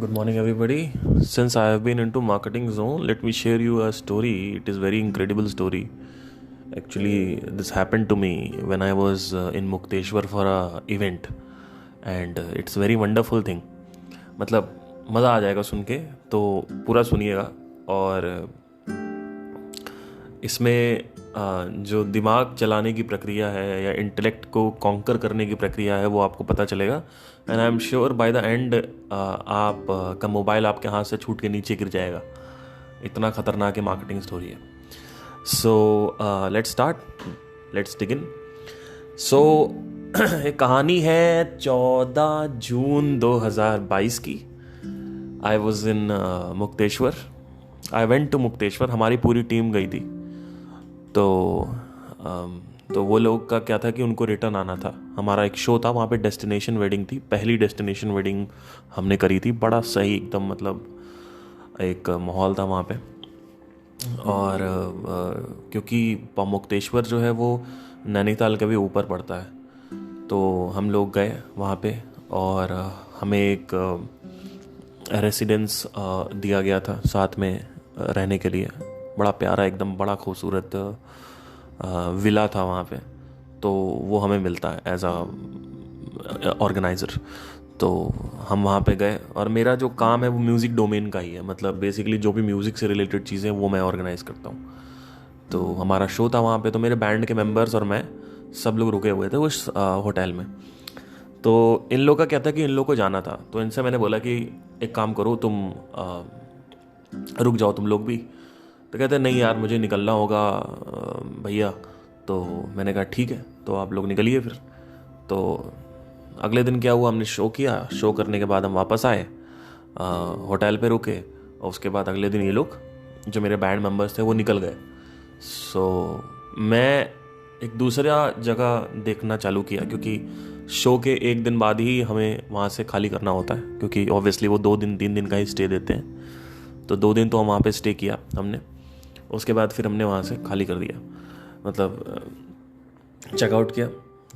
Good morning, everybody. Since I have been into marketing zone, let me share you a story. It is very incredible story. Actually, this happened to me when I was in Mukteshwar for a event, and it's very wonderful thing. मतलब मज़ा आ जाएगा सुन के, तो पूरा सुनिएगा। और इसमें जो दिमाग चलाने की प्रक्रिया है या इंटेलेक्ट को कॉन्कर करने की प्रक्रिया है वो आपको पता चलेगा। And I am sure by the end आप का मोबाइल आपके हाथ से छूट के नीचे गिर जाएगा। इतना ख़तरनाक है मार्केटिंग स्टोरी है। So let's start, let's begin. So एक कहानी है 14 जून 2022 की। I was in Mukteshwar. I went to Mukteshwar. हमारी पूरी टीम गई थी। तो वो लोग का क्या था कि उनको रिटर्न आना था। हमारा एक शो था वहाँ पे, डेस्टिनेशन वेडिंग थी। पहली डेस्टिनेशन वेडिंग हमने करी थी। बड़ा सही एकदम, मतलब एक माहौल था वहाँ पे। और क्योंकि मुक्तेश्वर जो है वो नैनीताल के भी ऊपर पड़ता है, तो हम लोग गए वहाँ पे और हमें एक रेसिडेंस दिया गया था साथ में रहने के लिए। बड़ा प्यारा, एकदम बड़ा खूबसूरत विला था वहाँ पे। तो वो हमें मिलता है एज अ ऑर्गेनाइज़र। तो हम वहाँ पे गए और मेरा जो काम है वो म्यूज़िक डोमेन का ही है। मतलब बेसिकली जो भी म्यूज़िक से रिलेटेड चीज़ें वो मैं ऑर्गेनाइज़ करता हूँ। तो हमारा शो था वहाँ पे, तो मेरे बैंड के मेंबर्स और मैं सब लोग रुके हुए थे उस होटल में। तो इन लोग का क्या था कि इन लोग को जाना था। तो इनसे मैंने बोला कि एक काम करो, तुम रुक जाओ तुम लोग भी। तो कहते नहीं यार, मुझे निकलना होगा भैया। तो मैंने कहा ठीक है, तो आप लोग निकलिए फिर। तो अगले दिन क्या हुआ, हमने शो किया। शो करने के बाद हम वापस आए, होटल पे रुके, और उसके बाद अगले दिन ये लोग जो मेरे बैंड मेंबर्स थे वो निकल गए। सो मैं एक दूसरा जगह देखना चालू किया, क्योंकि शो के एक दिन बाद ही हमें वहाँ से खाली करना होता है, क्योंकि ऑब्वियसली वो 2 दिन 3 दिन का ही स्टे देते हैं। तो 2 दिन तो हम वहाँ पे स्टे किया हमने। उसके बाद फिर हमने वहाँ से खाली कर दिया, मतलब चेकआउट किया।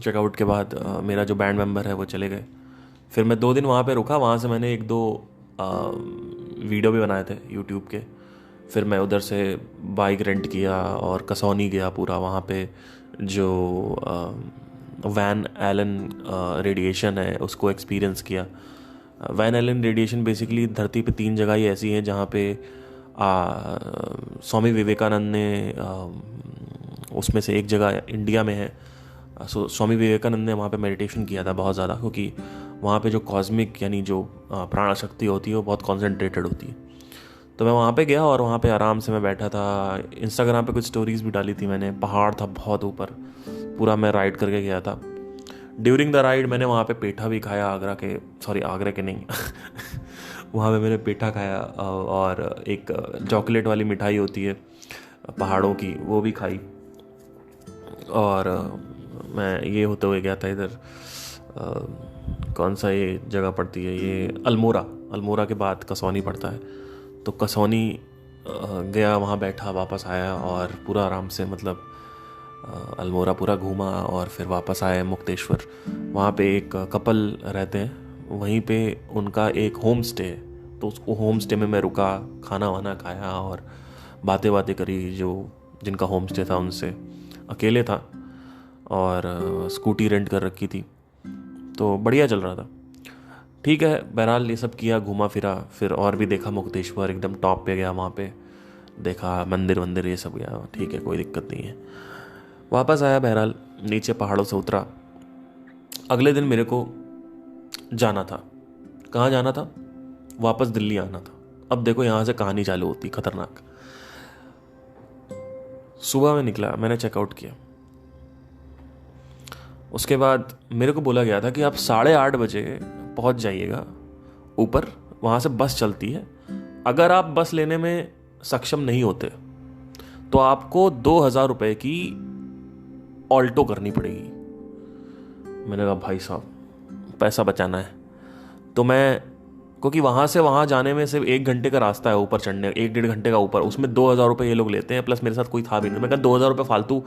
चेकआउट के बाद मेरा जो बैंड मेंबर है वो चले गए। फिर मैं 2 दिन वहाँ पे रुका। वहाँ से मैंने 1-2 वीडियो भी बनाए थे यूट्यूब के। फिर मैं उधर से बाइक रेंट किया और कसौनी गया पूरा। वहाँ पे जो वैन एलन रेडिएशन है उसको एक्सपीरियंस किया। वैन एलन रेडिएशन बेसिकली धरती पे 3 जगह ही ऐसी हैं जहाँ पे स्वामी विवेकानंद ने उसमें से एक जगह इंडिया में है। स्वामी विवेकानंद ने वहाँ पे मेडिटेशन किया था बहुत ज़्यादा, क्योंकि वहाँ पे जो कॉस्मिक यानी जो प्राण शक्ति होती है वो बहुत कॉन्सेंट्रेटेड होती है। तो मैं वहाँ पे गया और वहाँ पे आराम से मैं बैठा था। इंस्टाग्राम पे कुछ स्टोरीज भी डाली थी मैंने। पहाड़ था बहुत ऊपर, पूरा मैं राइड करके गया था। ड्यूरिंग द राइड मैंने वहाँ पे पेठा भी खाया, आगरा के नहीं वहाँ पे मैंने पेठा खाया, और एक चॉकलेट वाली मिठाई होती है पहाड़ों की, वो भी खाई। और मैं ये होते हुए गया था इधर, कौन सा ये जगह पड़ती है, ये अल्मोड़ा के बाद कसौनी पड़ता है। तो कसौनी गया, वहाँ बैठा, वापस आया और पूरा आराम से, मतलब अल्मोड़ा पूरा घूमा और फिर वापस आए मुक्तेश्वर। वहाँ पे एक कपल रहते हैं, वहीं पे उनका एक होम स्टे है। तो उस होम स्टे में मैं रुका, खाना वाना खाया और बातें करी। जो जिनका होम स्टे था उनसे, अकेले था और स्कूटी रेंट कर रखी थी, तो बढ़िया चल रहा था। ठीक है, बहरहाल ये सब किया, घूमा फिरा। फिर और भी देखा मुक्तेश्वर, एकदम टॉप पे गया, वहाँ पे देखा मंदिर वंदिर ये सब गया। ठीक है, कोई दिक्कत नहीं है। वापस आया, बहरहाल नीचे पहाड़ों से उतरा। अगले दिन मेरे को जाना था। कहाँ जाना था? वापस दिल्ली आना था। अब देखो यहाँ से कहानी चालू होती खतरनाक। सुबह में निकला, मैंने चेकआउट किया। उसके बाद मेरे को बोला गया था कि आप 8:30 बजे पहुंच जाइएगा ऊपर, वहाँ से बस चलती है। अगर आप बस लेने में सक्षम नहीं होते तो आपको 2,000 रुपये की ऑल्टो करनी पड़ेगी। मैंने कहा भाई साहब पैसा बचाना है। तो मैं, क्योंकि वहाँ से वहाँ जाने में सिर्फ 1 घंटे का रास्ता है ऊपर चढ़ने, 1-1.5 घंटे का ऊपर, उसमें 2,000 रुपये ये लोग लेते हैं। प्लस मेरे साथ कोई था भी नहीं। मैं कहा 2,000 रुपये फालतू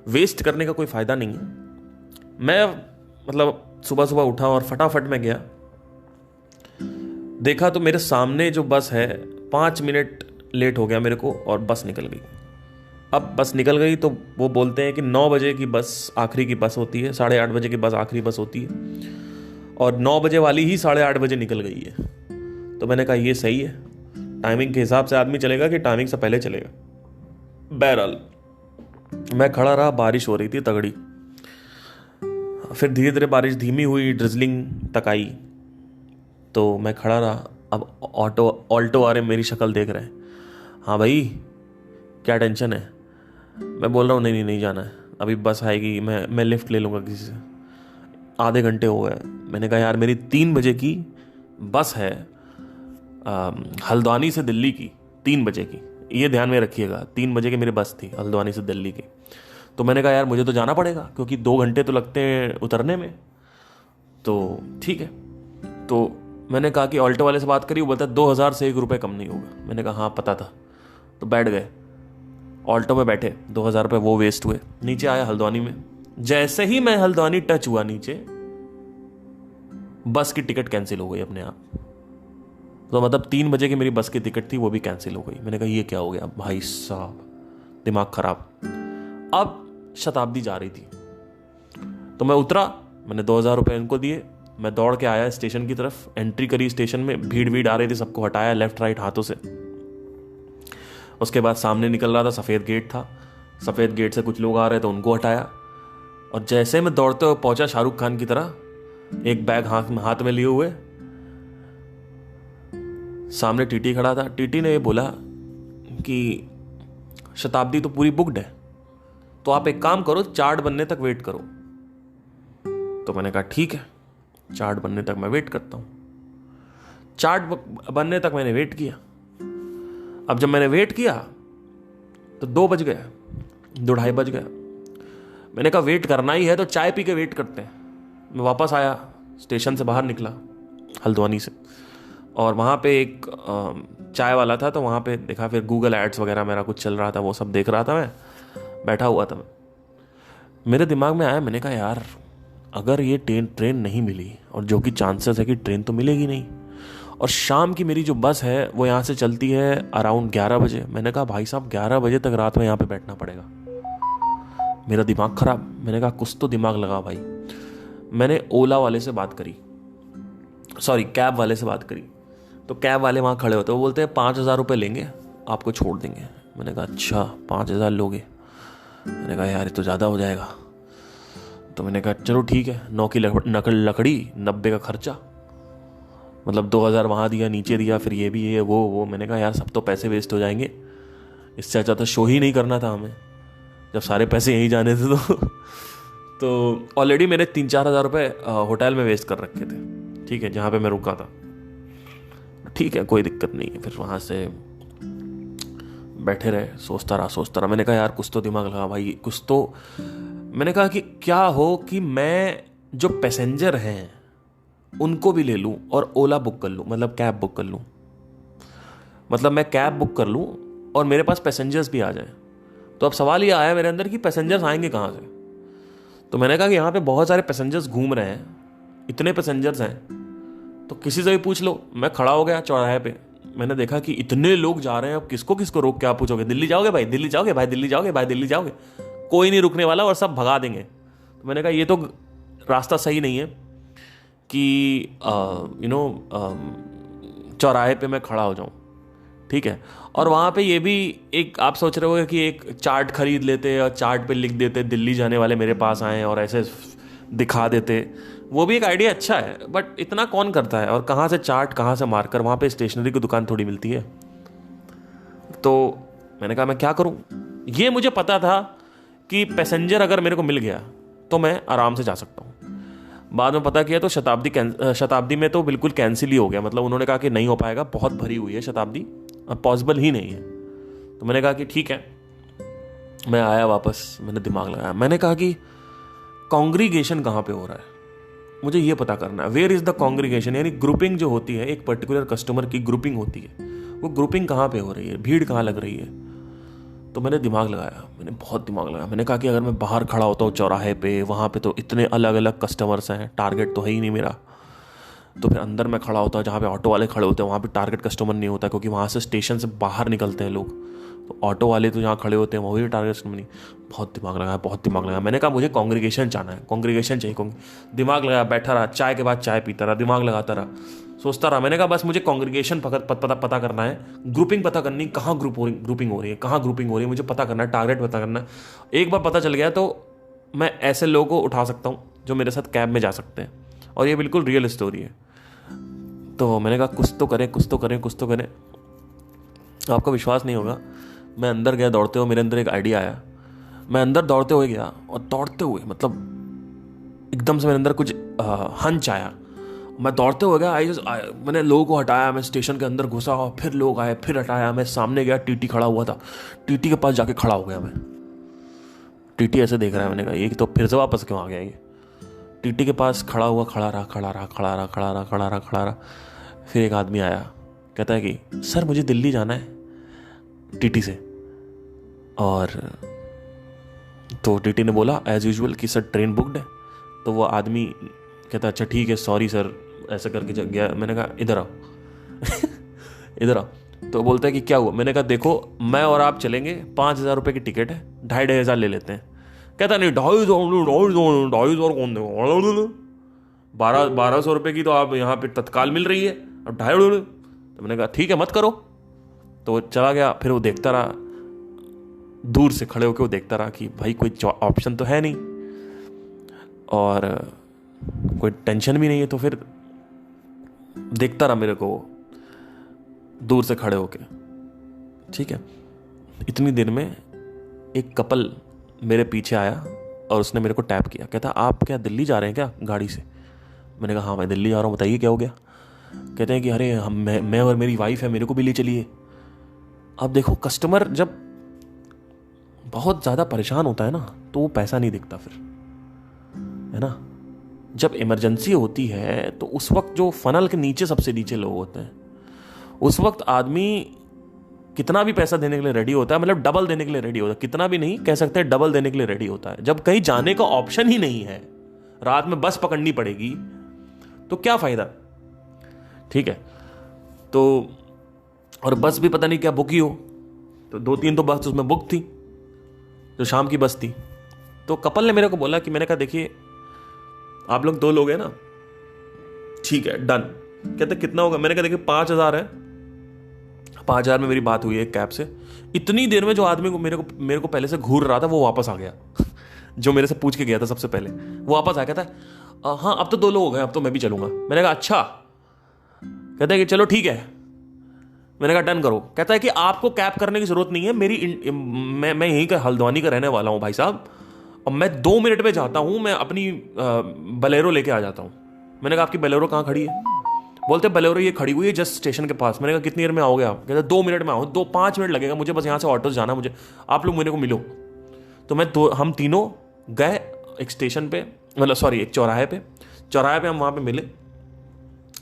वेस्ट करने का कोई फ़ायदा नहीं है। मैं मतलब सुबह सुबह उठा और फटाफट में गया। देखा तो मेरे सामने जो बस है 5 मिनट लेट हो गया मेरे को और बस निकल गई। अब बस निकल गई तो वो बोलते हैं कि 9 बजे की बस आखिरी की बस होती है, 8:30 बजे की बस आखिरी बस होती है, और 9 बजे वाली ही 8:30 बजे निकल गई है। तो मैंने कहा ये सही है, टाइमिंग के हिसाब से आदमी चलेगा कि टाइमिंग से पहले चलेगा। बहरहाल मैं खड़ा रहा, बारिश हो रही थी तगड़ी। फिर धीरे धीरे बारिश धीमी हुई, ड्रिजलिंग तक आई, तो मैं खड़ा रहा। अब ऑल्टो वाले मेरी शक्ल देख रहे हैं, हाँ भाई क्या टेंशन है। मैं बोल रहा हूँ नहीं नहीं जाना है, अभी बस आएगी, मैं लिफ्ट ले लूँगा किसी से। आधे घंटे हो गए। मैंने कहा यार मेरी 3 बजे की बस है हल्द्वानी से दिल्ली की, 3 बजे की, ये ध्यान में रखिएगा। 3 बजे की मेरी बस थी हल्द्वानी से दिल्ली की। तो मैंने कहा यार मुझे तो जाना पड़ेगा क्योंकि 2 घंटे तो लगते हैं उतरने में। तो ठीक है, तो मैंने कहा कि ऑल्टो वाले से बात करी, वो बोलता 2000 से 1 रुपये कम नहीं होगा। मैंने कहा हाँ पता था। तो बैठ गए, ऑल्टो में बैठे, 2000 रुपये वो वेस्ट हुए। नीचे आया हल्द्वानी में, जैसे ही मैं हल्द्वानी टच हुआ नीचे, बस की टिकट कैंसिल हो गई अपने आप। तो मतलब 3 बजे की मेरी बस की टिकट थी, वो भी कैंसिल हो गई। मैंने कहा ये क्या हो गया भाई साहब, दिमाग खराब। अब शताब्दी जा रही थी, तो मैं उतरा, मैंने 2000 रुपये इनको दिए, मैं दौड़ के आया स्टेशन की तरफ, एंट्री करी स्टेशन में, भीड़ आ रही थी, सबको हटाया लेफ्ट राइट हाथों से। उसके बाद सामने निकल रहा था, सफ़ेद गेट था, सफ़ेद गेट से कुछ लोग आ रहे थे, उनको हटाया। और जैसे मैं दौड़ते हुए पहुंचा शाहरुख खान की तरह, एक बैग हाथ में लिए हुए, सामने टीटी खड़ा था। टीटी ने ये बोला कि शताब्दी तो पूरी बुकड है, तो आप एक काम करो, चार्ट बनने तक वेट करो। तो मैंने कहा ठीक है, चार्ट बनने तक मैं वेट करता हूं। चार्ट बनने तक मैंने वेट किया। अब जब मैंने वेट किया तो 2 बज गए, 2:30 बज गया। मैंने कहा वेट करना ही है तो चाय पी के वेट करते हैं। मैं वापस आया, स्टेशन से बाहर निकला हल्द्वानी से, और वहाँ पे एक चाय वाला था, तो वहाँ पे देखा, फिर गूगल एड्स वगैरह मेरा कुछ चल रहा था, वो सब देख रहा था, मैं बैठा हुआ था। मैं, मेरे दिमाग में आया, मैंने कहा यार अगर ये ट्रेन नहीं मिली, और जो कि चांसेस है कि ट्रेन तो मिलेगी नहीं, और शाम की मेरी जो बस है वो यहाँ से चलती है अराउंड 11 बजे। मैंने कहा भाई साहब 11 बजे तक रात में यहाँ पे बैठना पड़ेगा। मेरा दिमाग खराब। मैंने कहा कुछ तो दिमाग लगा भाई। मैंने ओला वाले से बात करी, सॉरी कैब वाले से बात करी। तो कैब वाले वहाँ खड़े होते, वो बोलते हैं 5000 रुपये लेंगे, आपको छोड़ देंगे। मैंने कहा अच्छा 5000 लोगे? मैंने कहा यार ये तो ज़्यादा हो जाएगा। तो मैंने कहा चलो ठीक है, 9 की लकड़ी 90 का खर्चा, मतलब 2000 वहाँ दिया, नीचे दिया, फिर ये भी ये वो। मैंने कहा यार सब तो पैसे वेस्ट हो जाएंगे, इससे अच्छा तो शो ही नहीं करना था हमें, जब सारे पैसे यहीं जाने थे। तो ऑलरेडी मेरे 3-4 हज़ार रुपये होटल में वेस्ट कर रखे थे, ठीक है, जहाँ पे मैं रुका था। ठीक है कोई दिक्कत नहीं है। फिर वहाँ से बैठे रहे, सोचता रहा। मैंने कहा यार कुछ तो दिमाग लगा भाई, कुछ तो। मैंने कहा कि क्या हो कि मैं जो पैसेंजर हैं उनको भी ले लूं और ओला बुक कर लूं, मतलब कैब बुक कर लूं, मतलब मैं कैब बुक कर लूं और मेरे पास पैसेंजर्स भी आ जाएं। तो अब सवाल ये आया मेरे अंदर कि पैसेंजर्स आएंगे कहाँ से। तो मैंने कहा कि यहाँ पे बहुत सारे पैसेंजर्स घूम रहे हैं, इतने पैसेंजर्स हैं, तो किसी से भी पूछ लो। मैं खड़ा हो गया चौराहे पे, मैंने देखा कि इतने लोग जा रहे हैं, अब किसको किसको रोक के आप पूछोगे, दिल्ली जाओगे भाई, दिल्ली जाओगे भाई, दिल्ली जाओगे भाई, दिल्ली जाओगे, कोई नहीं रुकने वाला और सब भगा देंगे। तो मैंने कहा ये तो रास्ता सही नहीं है कि चौराहे पे मैं खड़ा हो जाऊं, ठीक है। और वहाँ पे ये भी एक आप सोच रहे हो कि एक चार्ट खरीद लेते और चार्ट पे लिख देते दिल्ली जाने वाले मेरे पास आए और ऐसे दिखा देते, वो भी एक आइडिया अच्छा है, बट इतना कौन करता है, और कहाँ से चार्ट कहाँ से मार्कर, वहाँ पे स्टेशनरी की दुकान थोड़ी मिलती है। तो मैंने कहा मैं क्या करूँ। ये मुझे पता था कि पैसेंजर अगर मेरे को मिल गया तो मैं आराम से जा सकता हूँ। बाद में पता किया तो शताब्दी में तो बिल्कुल कैंसिल ही हो गया, मतलब उन्होंने कहा कि नहीं हो पाएगा, बहुत भरी हुई है शताब्दी, अब पॉसिबल ही नहीं है। तो मैंने कहा कि ठीक है। मैं आया वापस, मैंने दिमाग लगाया, मैंने कहा कि कॉन्ग्रीगेशन कहाँ पे हो रहा है, मुझे ये पता करना है। वेयर इज़ द कॉन्ग्रीगेशन, यानी ग्रुपिंग जो होती है, एक पर्टिकुलर कस्टमर की ग्रुपिंग होती है, वो ग्रुपिंग कहाँ पे हो रही है, भीड़ कहाँ लग रही है। तो मैंने दिमाग लगाया, मैंने बहुत दिमाग लगाया। मैंने कहा कि अगर मैं बाहर खड़ा होता हूँ चौराहे पे, वहाँ पे तो इतने अलग अलग कस्टमर्स हैं, टारगेट तो है ही नहीं मेरा। तो फिर अंदर मैं खड़ा होता, जहाँ पे ऑटो वाले खड़े होते हैं वहाँ पे टारगेट कस्टमर नहीं होता, क्योंकि वहाँ से स्टेशन से बाहर निकलते हैं लोग, तो ऑटो वाले तो जहाँ खड़े होते हैं वही टारगेट कस्टमर नहीं। बहुत दिमाग लगाया, बहुत दिमाग लगाया। मैंने कहा मुझे कांग्रीगेशन जाना है, कांग्रीगेशन चाहिए। दिमाग लगाया, बैठा रहा, चाय के बाद चाय पीता रहा, दिमाग लगाता रहा, सोचता रहा। मैंने कहा बस मुझे कांग्रीगेशन पता करना है, ग्रुपिंग पता करनी, कहाँ ग्रुपिंग हो रही है, कहाँ ग्रुपिंग हो रही है, मुझे पता करना है, टारगेट पता करना है। एक बार पता चल गया तो मैं ऐसे लोगों को उठा सकता हूँ जो मेरे साथ कैब में जा सकते हैं, और ये बिल्कुल रियल स्टोरी है। तो मैंने कहा कुछ तो करें, कुछ तो करें, कुछ तो करें। आपका विश्वास नहीं होगा, मैं अंदर गया दौड़ते हुए, मेरे अंदर एक आइडिया आया। मैं अंदर दौड़ते हुए गया, और दौड़ते हुए मतलब एकदम से मेरे अंदर कुछ हंच आया। मैं दौड़ते हुए गया, मैंने लोगों को हटाया, मैं स्टेशन के अंदर घुसा, और फिर लोग आए, फिर हटाया। मैं सामने गया, टीटी खड़ा हुआ था, टीटी के पास जाके खड़ा हो गया मैं। टीटी ऐसे देख रहा है, मैंने कहा ये तो फिर से वापस क्यों आ गया ये। टीटी के पास खड़ा हुआ, खड़ा रहा। फिर एक आदमी आया, कहता है कि सर मुझे दिल्ली जाना है टीटी से। और तो टीटी ने बोला एज यूजुअल कि सर ट्रेन बुकड है। तो वो आदमी कहता अच्छा ठीक है, सॉरी सर, ऐसा करके गया। मैंने कहा इधर आओ इधर आओ। तो बोलता है कि क्या हुआ। मैंने कहा देखो मैं और आप चलेंगे, 5,000 रुपये की टिकट है, 2,500 ले लेते हैं। कहता नहीं 2,500 कौन देगा, 1200 रुपये की तो आप यहाँ पे तत्काल मिल रही है, अब 2,500। तो मैंने कहा ठीक है मत करो। तो वो चला गया। फिर वो देखता रहा, दूर से खड़े होकर वो देखता रहा कि भाई कोई ऑप्शन तो है नहीं और कोई टेंशन भी नहीं है। तो फिर देखता रहा मेरे को दूर से खड़े होके। ठीक है, इतनी देर में एक कपल मेरे पीछे आया और उसने मेरे को टैप किया। कहता आप क्या दिल्ली जा रहे हैं क्या गाड़ी से। मैंने कहा हाँ मैं दिल्ली जा रहा हूँ, बताइए क्या हो गया। कहते हैं कि अरे मैं और मेरी वाइफ है, मेरे को भी ले चलिए। अब देखो कस्टमर जब बहुत ज़्यादा परेशान होता है ना तो वो पैसा नहीं दिखता फिर, है ना। जब इमरजेंसी होती है तो उस वक्त जो फनल के नीचे सबसे नीचे लोग होते हैं, उस वक्त आदमी कितना भी पैसा देने के लिए रेडी होता है, मतलब डबल देने के लिए रेडी होता है, कितना भी नहीं कह सकते, डबल देने के लिए रेडी होता है। जब कहीं जाने का ऑप्शन ही नहीं है, रात में बस पकड़नी पड़ेगी, तो क्या फायदा। ठीक है, तो और बस भी पता नहीं क्या बुक ही हो, तो 2-3 तो बस उसमें बुक थी जो शाम की बस थी। तो कपल ने मेरे को बोला कि, मैंने कहा देखिए आप लोग 2 लोग हैं ना, ठीक है डन। कहते कितना होगा। मैंने कहा देखिए 5,000 है। 5,000 में मेरी बात हुई है एक कैब से। इतनी देर में जो आदमी को मेरे को पहले से घूर रहा था वो वापस आ गया जो मेरे से पूछ के गया था सबसे पहले, वो वापस आ गया था। हाँ अब तो 2 लोग हो गए, अब तो मैं भी चलूंगा। मैंने कहा अच्छा। कहता है कि चलो ठीक है। मैंने कहा डन करो। कहता है कि आपको कैब करने की जरूरत नहीं है, मैं यहीं का हल्द्वानी का रहने वाला हूं भाई साहब, और मैं 2 मिनट में जाता हूं, मैं अपनी बलेरो लेके आ जाता हूं। मैंने कहा आपकी बलेरो कहाँ खड़ी है। बोलते बलेरो ये खड़ी हुई है जस्ट स्टेशन के पास। मैंने कहा कितनी देर में आओगे आप। कहते 2 मिनट में आओ। 5 मिनट लगेगा मुझे, बस यहाँ से ऑटो से जाना मुझे, आप लोग मेरे को मिलो। तो हम तीनों गए एक स्टेशन पे, मतलब सॉरी एक चौराहे पे हम वहाँ पे मिले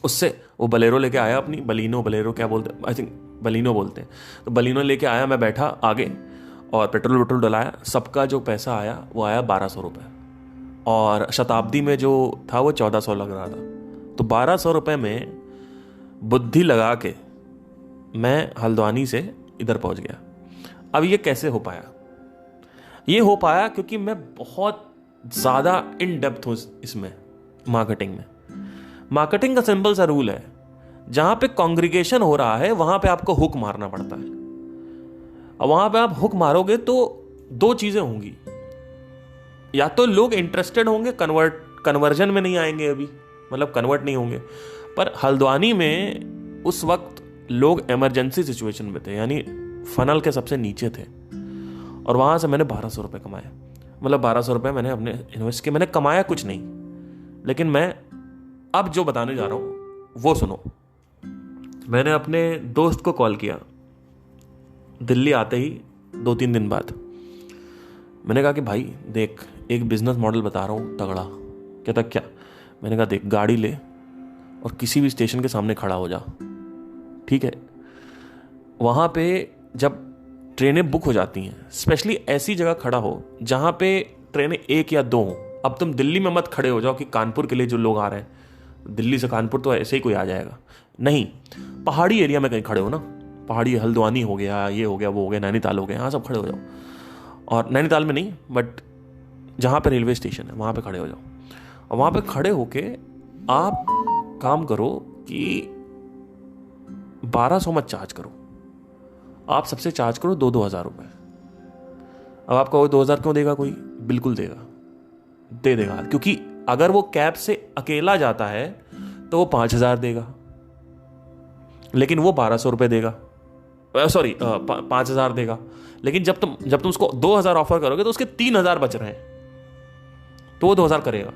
उससे। वो बलेरो लेके आया अपनी, बलेरो क्या बोलते हैं, आई थिंक बलिनो बोलते हैं। तो बलिनो लेके आया, मैं बैठा आगे और पेट्रोल डलाया। सबका जो पैसा आया वो आया 1,200 रुपये, और शताब्दी में जो था वो 1,400 लग रहा था। तो 1,200 रुपये में बुद्धि लगा के मैं हल्द्वानी से इधर पहुंच गया। अब ये कैसे हो पाया। ये हो पाया क्योंकि मैं बहुत ज़्यादा इन डेप्थ हूँ इसमें, मार्केटिंग में। मार्केटिंग का सिंपल सा रूल है, जहां पे कांग्रीगेशन हो रहा है वहां पे आपको हुक मारना पड़ता है। अब वहां पे आप हुक मारोगे तो 2 चीजें होंगी, या तो लोग इंटरेस्टेड होंगे, कन्वर्जन में नहीं आएंगे अभी, मतलब कन्वर्ट नहीं होंगे। पर हल्द्वानी में उस वक्त लोग इमरजेंसी सिचुएशन में थे, यानी फनल के सबसे नीचे थे, और वहां से मैंने 1,200 रुपये कमाए। मतलब 1,200 रुपये मैंने अपने इन्वेस्ट किए। मैंने कमाया कुछ नहीं, लेकिन मैं अब जो बताने जा रहा हूं वो सुनो। मैंने अपने दोस्त को कॉल किया दिल्ली आते ही 2-3 दिन बाद। मैंने कहा कि भाई देख एक बिजनेस मॉडल बता रहा हूं तगड़ा। कहता क्या। मैंने कहा देख गाड़ी ले और किसी भी स्टेशन के सामने खड़ा हो जा, ठीक है। वहां पे जब ट्रेनें बुक हो जाती हैं, स्पेशली ऐसी जगह खड़ा हो जहां पे ट्रेनें 1 या 2 हो। अब तुम दिल्ली में मत खड़े हो जाओ कि कानपुर के लिए जो लोग आ रहे हैं दिल्ली से कानपुर तो ऐसे ही कोई आ जाएगा नहीं। पहाड़ी एरिया में कहीं खड़े हो ना, पहाड़ी हल्द्वानी हो गया, ये हो गया, वो हो गया, नैनीताल हो गया, यहाँ सब खड़े हो जाओ। और नैनीताल में नहीं, बट जहाँ पे रेलवे स्टेशन है वहाँ पे खड़े हो जाओ। और वहाँ पे खड़े होके आप काम करो कि 1200 मत चार्ज करो, आप सबसे चार्ज करो 2-2 हज़ार रुपये। अब आपका वो 2 हज़ार क्यों देगा कोई? बिल्कुल देगा, दे देगा, क्योंकि अगर वो कैब से अकेला जाता है तो वो 5 हज़ार देगा, लेकिन वो 1200 रुपये देगा, सॉरी 5 हज़ार देगा। लेकिन जब तुम उसको 2 हज़ार ऑफर करोगे तो उसके 3 हज़ार बच रहे हैं, तो वो 2 हज़ार करेगा।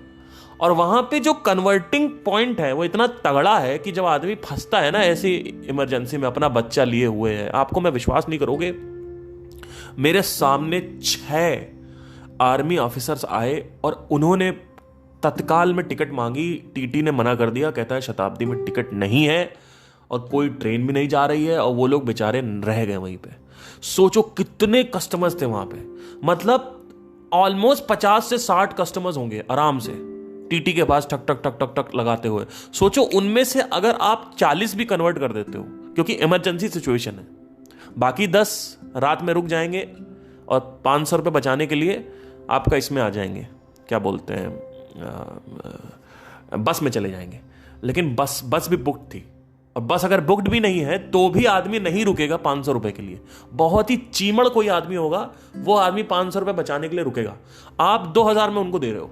और वहां पे जो कन्वर्टिंग पॉइंट है वो इतना तगड़ा है कि जब आदमी फंसता है ना ऐसी इमरजेंसी में, अपना बच्चा लिए हुए है, आपको मैं विश्वास नहीं करोगे, मेरे सामने 6 आर्मी ऑफिसर्स आए और उन्होंने तत्काल में टिकट मांगी। टीटी ने मना कर दिया, कहता है शताब्दी में टिकट नहीं है और कोई ट्रेन भी नहीं जा रही है, और वो लोग बेचारे रह गए वहीं पे। सोचो कितने कस्टमर्स थे वहां पे, मतलब ऑलमोस्ट 50 से 60 कस्टमर्स होंगे आराम से टीटी के पास ठक ठक ठक ठक ठक लगाते हुए। सोचो उनमें से अगर आप 40 भी कन्वर्ट कर देते हो, क्योंकि इमरजेंसी सिचुएशन है, बाकी 10 रात में रुक जाएंगे और 500 रुपये बचाने के लिए आपका इसमें आ जाएंगे, क्या बोलते हैं, बस में चले जाएंगे। लेकिन बस भी बुक्ड थी, और बस अगर बुक्ड भी नहीं है तो भी आदमी नहीं रुकेगा 500 रुपए के लिए। बहुत ही चीमड़ कोई आदमी होगा, वो आदमी 500 रुपए बचाने के लिए रुकेगा। आप 2000 में उनको दे रहे हो,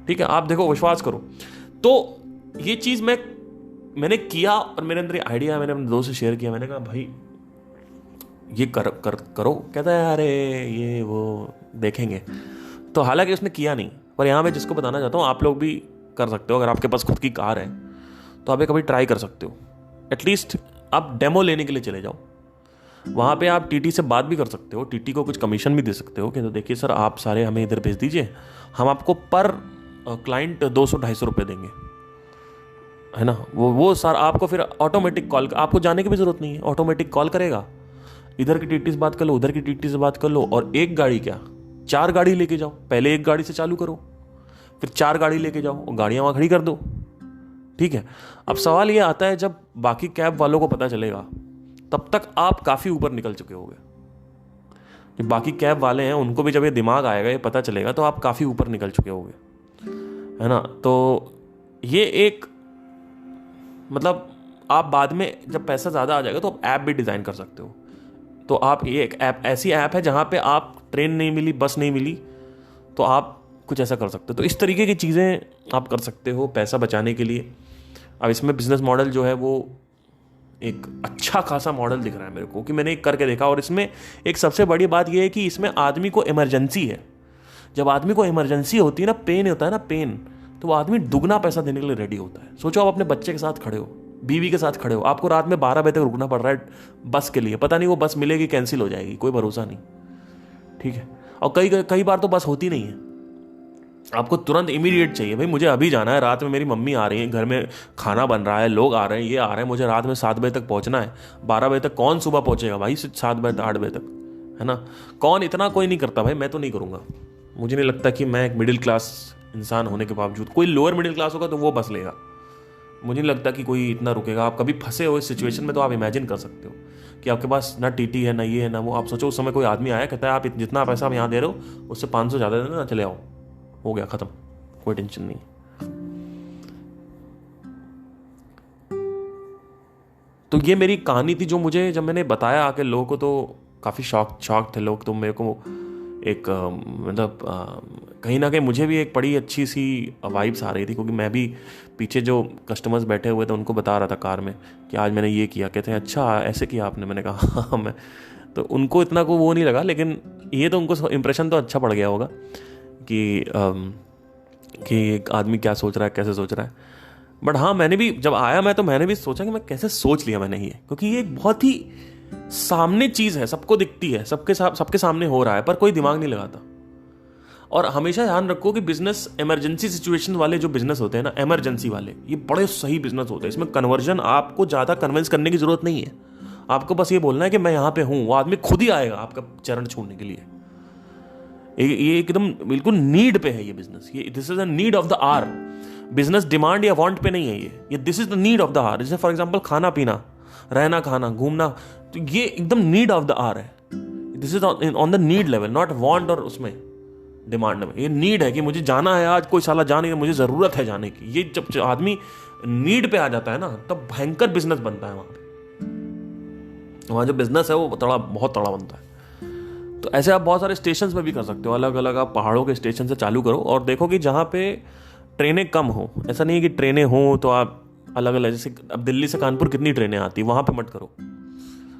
ठीक है, आप देखो, विश्वास करो। तो ये चीज मैंने किया और मेरे अंदर आइडिया, मैंने अपने दोस्त से शेयर किया। मैंने कहा भाई ये करो। कहता है अरे ये वो देखेंगे। तो हालांकि उसने किया नहीं, पर यहां मैं जिसको बताना चाहता हूं, आप लोग भी कर सकते हो। अगर आपके पास खुद की कार है तो आप कभी ट्राई कर सकते हो। एटलीस्ट आप डेमो लेने के लिए चले जाओ, वहाँ पे आप टीटी से बात भी कर सकते हो, टीटी को कुछ कमीशन भी दे सकते हो कि तो देखिए सर आप सारे हमें इधर भेज दीजिए, हम आपको पर क्लाइंट 200-250 रुपये देंगे, है ना। वो सर आपको फिर ऑटोमेटिक कॉल, आपको जाने की भी जरूरत नहीं है, ऑटोमेटिक कॉल करेगा, इधर की टीटी से बात कर लो, उधर की टीटी से बात कर लो, और एक गाड़ी क्या 4 गाड़ी लेके जाओ। पहले एक गाड़ी से चालू करो, फिर 4 गाड़ी लेके जाओ और गाड़ियाँ वहाँ खड़ी कर दो, ठीक है। अब सवाल ये आता है, जब बाकी कैब वालों को पता चलेगा तब तक आप काफ़ी ऊपर निकल चुके होंगे। जो बाकी कैब वाले हैं उनको भी जब ये दिमाग आएगा, ये पता चलेगा, तो आप काफ़ी ऊपर निकल चुके होंगे, है ना। तो ये एक मतलब आप बाद में जब पैसा ज़्यादा आ जाएगा तो आप ऐप भी डिज़ाइन कर सकते हो। तो आप ये एक ऐप, ऐसी ऐप है जहाँ पे आप ट्रेन नहीं मिली, बस नहीं मिली, तो आप कुछ ऐसा कर सकते हो। तो इस तरीके की चीज़ें आप कर सकते हो पैसा बचाने के लिए। अब इसमें बिजनेस मॉडल जो है वो एक अच्छा खासा मॉडल दिख रहा है मेरे को, कि मैंने एक करके देखा। और इसमें एक सबसे बड़ी बात यह है कि इसमें आदमी को इमरजेंसी है। जब आदमी को इमरजेंसी होती है ना, पेन होता है ना, पेन, तो वो आदमी दुगना पैसा देने के लिए रेडी होता है। सोचो आप अपने बच्चे के साथ खड़े हो, बीवी के साथ खड़े हो, आपको रात में 12 बजे तक रुकना पड़ रहा है बस के लिए, पता नहीं वो बस मिलेगी कैंसिल हो जाएगी, कोई भरोसा नहीं, ठीक है। और कई बार तो बस होती नहीं है, आपको तुरंत इमीडिएट चाहिए, भाई मुझे अभी जाना है, रात में मेरी मम्मी आ रही है, घर में खाना बन रहा है, लोग आ रहे हैं, ये आ रहे हैं, मुझे रात में 7 बजे तक पहुंचना है। 12 बजे तक कौन सुबह पहुंचेगा भाई, 7 बजे 8 बजे तक, है ना। कौन इतना, कोई नहीं करता भाई, मैं तो नहीं करूँगा। मुझे नहीं लगता कि मैं एक मिडिल क्लास इंसान होने के बावजूद, कोई लोअर मिडिल क्लास होगा तो वो बस लेगा, मुझे नहीं लगता कि कोई इतना रुकेगा। आप कभी फंसे हो इस सिचुएशन में तो आप इमेजिन कर सकते हो कि आपके पास ना टीटी है, ना ये है, ना वो। आप सोचो उस समय कोई आदमी आया, कहता है आप जितना पैसा आप यहाँ दे रहे हो उससे 500 ज़्यादा देना, चले आओ, हो गया ख़त्म, कोई टेंशन नहीं। तो ये मेरी कहानी थी, जो मुझे जब मैंने बताया आके लोगों को तो काफ़ी शॉक थे लोग। तो मेरे को एक मतलब कहीं ना कहीं मुझे भी एक बड़ी अच्छी सी वाइब्स आ रही थी, क्योंकि मैं भी पीछे जो कस्टमर्स बैठे हुए थे उनको बता रहा था कार में कि आज मैंने ये किया। कहते हैं अच्छा ऐसे किया आपने, मैंने कहा हाँ मैं, तो उनको इतना को वो नहीं लगा, लेकिन ये तो उनको इम्प्रेशन तो अच्छा पड़ गया होगा कि एक आदमी क्या सोच रहा है, कैसे सोच रहा है। बट हाँ, मैंने भी जब आया मैंने भी सोचा कि मैं कैसे सोच लिया मैंने ये, क्योंकि ये एक बहुत ही सामने चीज़ है, सबको दिखती है, सबके सामने हो रहा है, पर कोई दिमाग नहीं लगाता। और हमेशा ध्यान रखो कि बिजनेस इमरजेंसी सिचुएशन वाले जो बिजनेस होते हैं ना, इमरजेंसी वाले, ये बड़े सही बिजनेस होते हैं। इसमें कन्वर्जन, आपको ज़्यादा कन्विंस करने की जरूरत नहीं है, आपको बस ये बोलना है कि मैं यहाँ पे हूँ, वो आदमी खुद ही आएगा आपका चरण छूने के लिए। ये एकदम बिल्कुल नीड पे है ये बिजनेस, ये this is a need of the hour. Business demand या वांट पे नहीं है ये this is the need of the hour. जैसे फॉर एग्जांपल खाना पीना, रहना खाना, घूमना, तो ये एकदम नीड ऑफ द आवर है। This is on the need level, not want और उसमें डिमांड में। ये नीड है कि मुझे जाना है, आज कोई साला जा नहीं रहा, मुझे जरूरत है जाने की। ये जब आदमी नीड पे आ जाता है ना, तब भयंकर बिजनेस बनता है वहां जो बिजनेस है वो बहुत तड़ा बनता है। तो ऐसे आप बहुत सारे स्टेशन पे भी कर सकते हो, अलग अलग आप पहाड़ों के स्टेशन से चालू करो और देखो कि जहाँ पे ट्रेनें कम हो। ऐसा नहीं है कि ट्रेनें हो तो आप अलग अलग, जैसे अब दिल्ली से कानपुर कितनी ट्रेनें आती, वहाँ पे मत करो।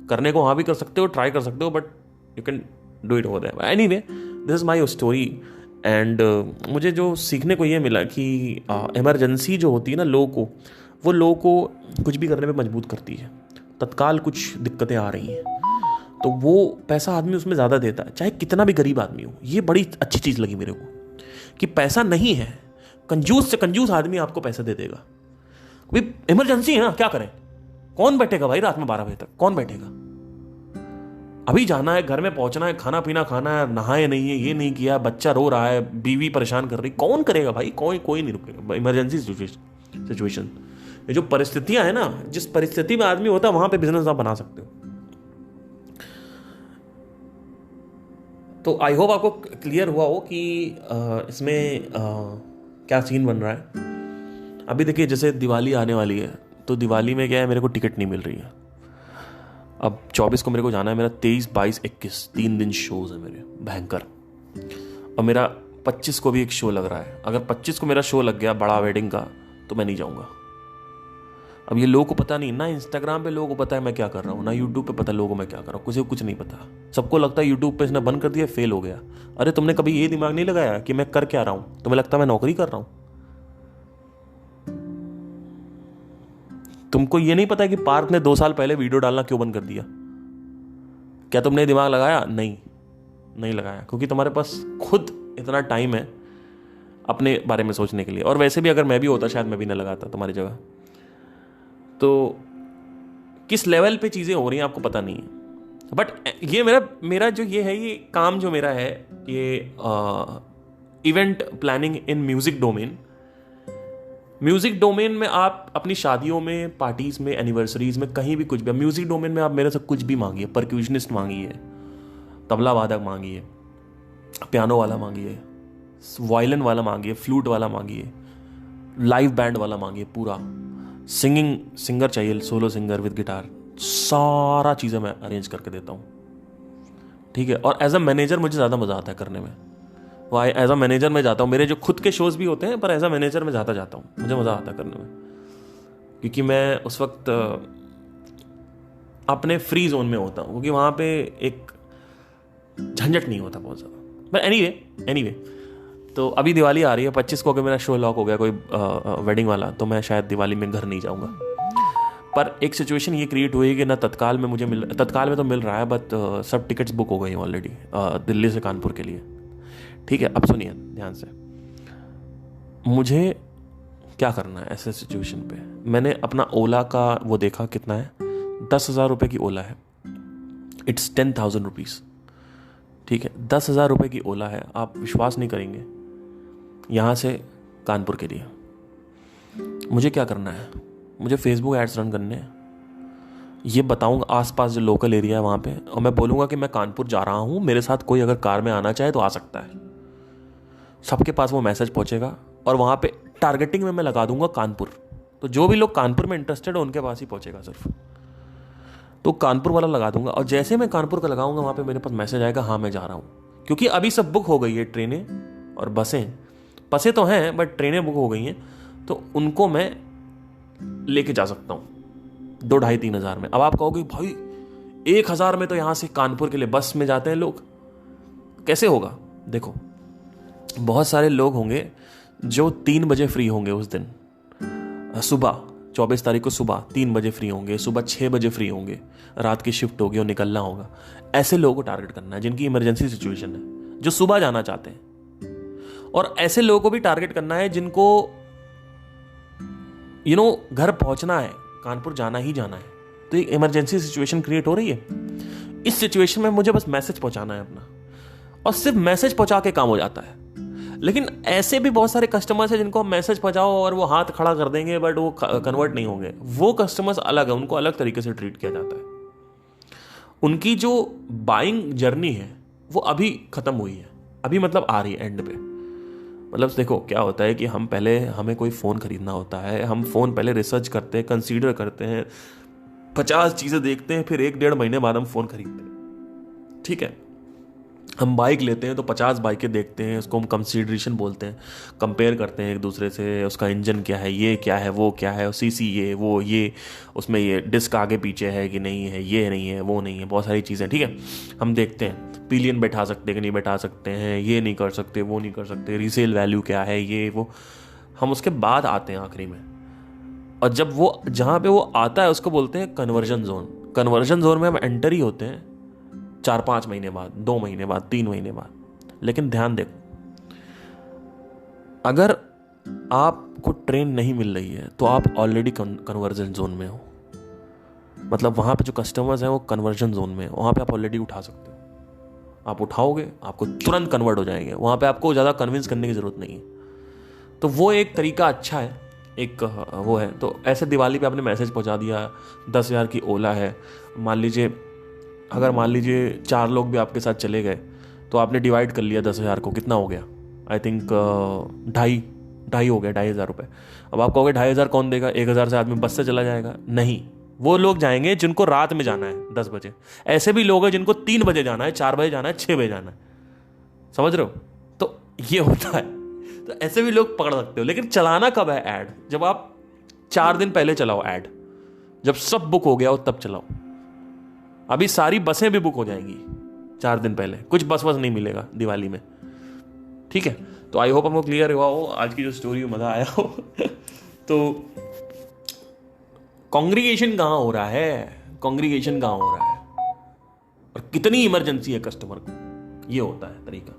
करने को वहाँ भी कर सकते हो, ट्राई कर सकते हो, but you can do it over there. Anyway, this is my story. And मुझे जो सीखने को ये मिला कि इमरजेंसी जो होती है ना वो लोगों को कुछ भी करने पे मजबूर करती है। तत्काल कुछ दिक्कतें आ रही हैं तो वो पैसा आदमी उसमें ज़्यादा देता है, चाहे कितना भी गरीब आदमी हो। ये बड़ी अच्छी चीज़ लगी मेरे को कि पैसा नहीं है, कंजूस से कंजूस आदमी आपको पैसा दे देगा। भाई इमरजेंसी है ना, क्या करें, कौन बैठेगा भाई रात में 12 बजे तक, कौन बैठेगा? अभी जाना है, घर में पहुंचना है, खाना पीना खाना है, नहाए नहीं है, ये नहीं किया, बच्चा रो रहा है, बीवी परेशान कर रही, कौन करेगा भाई? कोई नहीं रुकेगा। इमरजेंसी सिचुएशन, ये जो परिस्थितियां है ना, जिस परिस्थिति में आदमी होता है वहां पे बिजनेस आप बना सकते हो। तो आई होप आपको क्लियर हुआ हो कि इसमें क्या सीन बन रहा है। अभी देखिए, जैसे दिवाली आने वाली है, तो दिवाली में क्या है, मेरे को टिकट नहीं मिल रही है। अब 24 को मेरे को जाना है, मेरा 23, 22, 21 3 दिन शोज है मेरे भयंकर। और मेरा 25 को भी एक शो लग रहा है। अगर 25 को मेरा शो लग गया बड़ा वेडिंग का, तो मैं नहीं जाऊँगा। अब ये लोगों को पता नहीं ना, इंस्टाग्राम पे लोगों को पता है मैं क्या कर रहा हूँ, ना यूट्यूब पे पता है लोगों को मैं क्या कर रहा हूँ, किसी को कुछ नहीं पता। सबको लगता है यूट्यूब पे इसने बंद कर दिया, फेल हो गया। अरे तुमने कभी ये दिमाग नहीं लगाया कि मैं कर क्या रहा हूँ? तुम्हें लगता है मैं नौकरी कर रहा हूँ? तुमको ये नहीं पता कि पार्थ ने 2 साल पहले वीडियो डालना क्यों बंद कर दिया? क्या तुमने दिमाग लगाया? नहीं लगाया, क्योंकि तुम्हारे पास खुद इतना टाइम है अपने बारे में सोचने के लिए। और वैसे भी अगर मैं भी होता, शायद मैं भी ना लगाता तुम्हारी जगह। तो किस लेवल पे चीज़ें हो रही हैं आपको पता नहीं है। बट ये मेरा जो ये है, ये काम जो मेरा है, ये event planning in music domain में आप अपनी शादियों में, पार्टीज में, एनिवर्सरीज में, कहीं भी कुछ भी, म्यूजिक डोमेन में आप मेरे से कुछ भी मांगिए। परक्यूशनिस्ट मांगिए, तबला वादक मांगिए, पियानो वाला मांगिए, वायलिन वाला मांगिए, फ्लूट वाला मांगिए, लाइव बैंड वाला मांगिए, पूरा सिंगर चाहिए, सोलो सिंगर विद गिटार, सारा चीज़ें मैं अरेंज करके देता हूँ। ठीक है। और एज अ मैनेजर मुझे ज़्यादा मज़ा आता है करने में। वाई एज अ मैनेजर मैं जाता हूँ, मेरे जो खुद के शोज भी होते हैं, पर एज अ मैनेजर मैं जाता हूँ, मुझे मज़ा आता है करने में, क्योंकि मैं उस वक्त अपने फ्री जोन में होता हूँ, क्योंकि वहाँ पे एक झंझट नहीं होता बहुत ज़्यादा। बट एनीवे, तो अभी दिवाली आ रही है, 25 को अगर मेरा शो लॉक हो गया कोई वेडिंग वाला, तो मैं शायद दिवाली में घर नहीं जाऊँगा। पर एक सिचुएशन ये क्रिएट हुई कि ना तत्काल में तत्काल में तो मिल रहा है, बट सब टिकट्स बुक हो गई ऑलरेडी दिल्ली से कानपुर के लिए। ठीक है, अब सुनिए ध्यान से, मुझे क्या करना है ऐसे सिचुएशन पे। मैंने अपना ओला का वो देखा, कितना है, 10,000 रुपये की ओला है, इट्स 10,000 रुपीज़। ठीक है, 10,000 रुपये की ओला है। आप विश्वास नहीं करेंगे, यहाँ से कानपुर के लिए मुझे क्या करना है, मुझे फेसबुक एड्स रन करने हैं। ये बताऊंगा आसपास जो लोकल एरिया है वहाँ पे, और मैं बोलूँगा कि मैं कानपुर जा रहा हूँ, मेरे साथ कोई अगर कार में आना चाहे तो आ सकता है। सबके पास वो मैसेज पहुँचेगा और वहाँ पे टारगेटिंग में मैं लगा दूंगा कानपुर। तो जो भी लोग कानपुर में इंटरेस्टेड है उनके पास ही पहुँचेगा सिर्फ। तो कानपुर वाला लगा दूंगा, और जैसे मैं कानपुर का लगाऊंगा वहाँ पे मेरे पास मैसेज आएगा, हाँ मैं जा रहा हूँ। क्योंकि अभी सब बुक हो गई है, ट्रेनें और बसें तो हैं, बट ट्रेनें बुक हो गई हैं, तो उनको मैं लेके जा सकता हूँ 2,500-3 हज़ार में। अब आप कहोगे भाई 1,000 में तो यहाँ से कानपुर के लिए बस में जाते हैं लोग, कैसे होगा? देखो, बहुत सारे लोग होंगे जो 3 बजे फ्री होंगे उस दिन, सुबह 24 तारीख को सुबह 3 बजे फ्री होंगे, सुबह 6 बजे फ्री होंगे, रात की शिफ्ट होगी और निकलना होगा। ऐसे लोगों को टारगेट करना है जिनकी इमरजेंसी सिचुएशन है, जो सुबह जाना चाहते हैं। और ऐसे लोगों को भी टारगेट करना है जिनको घर पहुंचना है, कानपुर जाना ही जाना है। तो एक इमरजेंसी सिचुएशन क्रिएट हो रही है, इस सिचुएशन में मुझे बस मैसेज पहुंचाना है अपना, और सिर्फ मैसेज पहुंचा के काम हो जाता है। लेकिन ऐसे भी बहुत सारे कस्टमर्स हैं जिनको हम मैसेज पहुंचाओ और वो हाथ खड़ा कर देंगे, बट वो कन्वर्ट नहीं होंगे। वो कस्टमर्स अलग है, उनको अलग तरीके से ट्रीट किया जाता है। उनकी जो बाइंग जर्नी है वो अभी खत्म हुई है, अभी मतलब आ रही है एंड पे। मतलब देखो क्या होता है कि हमें कोई फ़ोन खरीदना होता है, हम फ़ोन पहले रिसर्च करते हैं, कंसीडर करते हैं, 50 चीज़ें देखते हैं, फिर 1-1.5 महीने बाद हम फ़ोन खरीदते हैं। ठीक है, हम बाइक लेते हैं तो 50 बाइकें देखते हैं, उसको हम कंसीडरेशन बोलते हैं, कंपेयर करते हैं एक दूसरे से, उसका इंजन क्या है, ये क्या है, वो क्या है, सीसी ये वो ये, उसमें ये डिस्क आगे पीछे है कि नहीं है, ये नहीं है, वो नहीं है, बहुत सारी चीज़ें। ठीक है, हम देखते हैं पिलियन बैठा सकते हैं कि नहीं बैठा सकते हैं, ये नहीं कर सकते, वो नहीं कर सकते, रीसेल वैल्यू क्या है, ये वो। हम उसके बाद आते हैं आखिरी में, और जब वो जहाँ पे वो आता है उसको बोलते हैं कन्वर्जन जोन। कन्वर्जन जोन में हम एंटर ही होते हैं 4-5 महीने बाद, 2 महीने बाद, 3 महीने बाद। लेकिन ध्यान देखो, अगर आपको ट्रेन नहीं मिल रही है तो आप ऑलरेडी कन्वर्जन जोन में हो। मतलब वहां पे जो कस्टमर्स हैं वो कन्वर्जन जोन में है, वहां पे आप ऑलरेडी उठा सकते हो। आप उठाओगे, आपको तुरंत कन्वर्ट हो जाएंगे, वहां पे आपको ज़्यादा कन्विंस करने की ज़रूरत नहीं है। तो वो एक तरीका अच्छा है, एक वो है। तो ऐसे दिवाली पे आपने मैसेज पहुंचा दिया, 10,000 की ओला है, मान लीजिए अगर मान लीजिए 4 लोग भी आपके साथ चले गए तो आपने डिवाइड कर लिया 10,000 को, कितना हो गया? आई थिंक 2.5 हो गया, 2,500 रुपये। अब आप कहोगे 2,500 कौन देगा? 1,000 से आदमी बस से चला जाएगा? नहीं, वो लोग जाएंगे जिनको रात में जाना है 10 बजे। ऐसे भी लोग हैं जिनको 3 बजे जाना है, 4 बजे जाना है, 6 बजे जाना है। समझ रहे हो? तो ये होता है। तो ऐसे भी लोग पकड़ सकते हो। लेकिन चलाना कब है ऐड? जब आप 4 दिन पहले चलाओ ऐड, जब सब बुक हो गया हो तब चलाओ। अभी सारी बसें भी बुक हो जाएंगी 4 दिन पहले, कुछ बस नहीं मिलेगा दिवाली में। ठीक है, तो आई होप हमको क्लियर हुआ हो, आज की जो स्टोरी में मजा आया हो। तो कॉन्ग्रीगेशन कहाँ हो रहा है, कॉन्ग्रीगेशन कहाँ हो रहा है, और कितनी इमरजेंसी है कस्टमर को, ये होता है तरीका।